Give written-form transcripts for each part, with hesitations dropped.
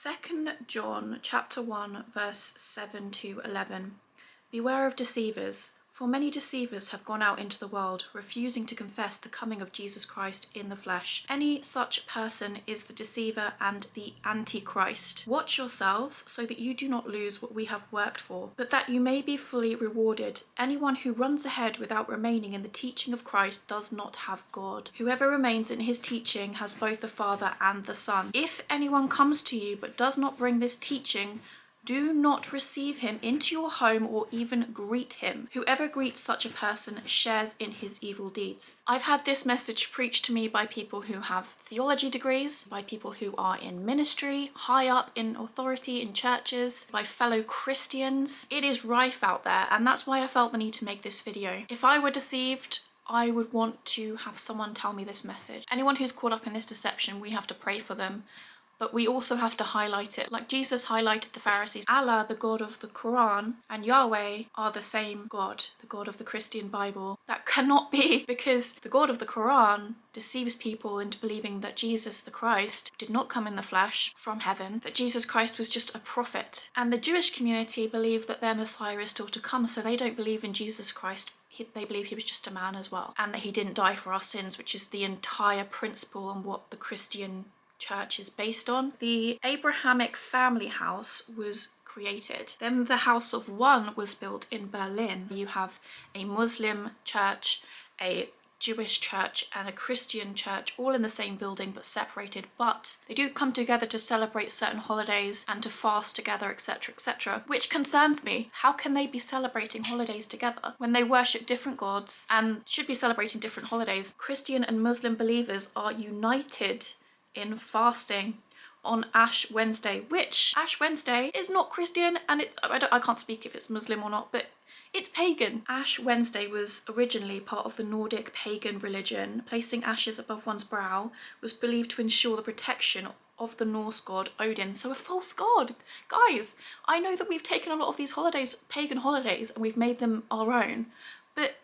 2 John chapter 1 verse 7 to 11. Beware of deceivers, for many deceivers have gone out into the world, refusing to confess the coming of Jesus Christ in the flesh. Any such person is the deceiver and the Antichrist. Watch yourselves so that you do not lose what we have worked for, but that you may be fully rewarded. Anyone who runs ahead without remaining in the teaching of Christ does not have God. Whoever remains in his teaching has both the Father and the Son. If anyone comes to you but does not bring this teaching, do not receive him into your home or even greet him. Whoever greets such a person shares in his evil deeds. I've had this message preached to me by people who have theology degrees, by people who are in ministry, high up in authority in churches, by fellow Christians. It is rife out there, and that's why I felt the need to make this video. If I were deceived, I would want to have someone tell me this message. Anyone who's caught up in this deception, we have to pray for them. But we also have to highlight it. Like Jesus highlighted the Pharisees. Allah, the God of the Quran, and Yahweh are the same God, the God of the Christian Bible. That cannot be, because the God of the Quran deceives people into believing that Jesus the Christ did not come in the flesh from heaven, that Jesus Christ was just a prophet. And the Jewish community believe that their Messiah is still to come, so they don't believe in Jesus Christ. They believe he was just a man as well, and that he didn't die for our sins, which is the entire principle and what the Christian church is based on. The Abrahamic family house was created. Then the House of One was built in Berlin. You have a Muslim church, a Jewish church and a Christian church all in the same building but separated, but they do come together to celebrate certain holidays and to fast together, etc, etc, which concerns me. How can they be celebrating holidays together when they worship different gods and should be celebrating different holidays? Christian and Muslim believers are united in fasting on Ash Wednesday, which Ash Wednesday is not Christian, and I can't speak if it's Muslim or not, but it's pagan. Ash Wednesday was originally part of the Nordic pagan religion. Placing ashes above one's brow was believed to ensure the protection of the Norse god Odin. So a false god. Guys, I know that we've taken a lot of these holidays, pagan holidays, and we've made them our own, but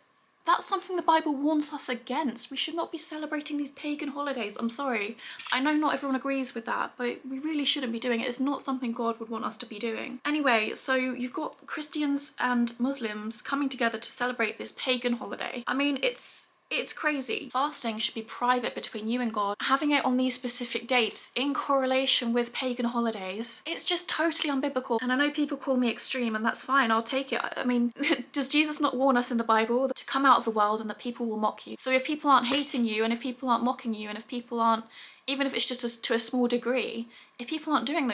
that's something the Bible warns us against. We should not be celebrating these pagan holidays. I'm sorry. I know not everyone agrees with that, but we really shouldn't be doing it. It's not something God would want us to be doing. Anyway, so you've got Christians and Muslims coming together to celebrate this pagan holiday. I mean, it's crazy. Fasting should be private between you and God. Having it on these specific dates in correlation with pagan holidays, it's just totally unbiblical. And I know people call me extreme, and that's fine, I'll take it. I mean, does Jesus not warn us in the Bible to come out of the world and that people will mock you? So if people aren't hating you, and if people aren't mocking you, and if people aren't, even if it's just to a small degree, if people aren't doing those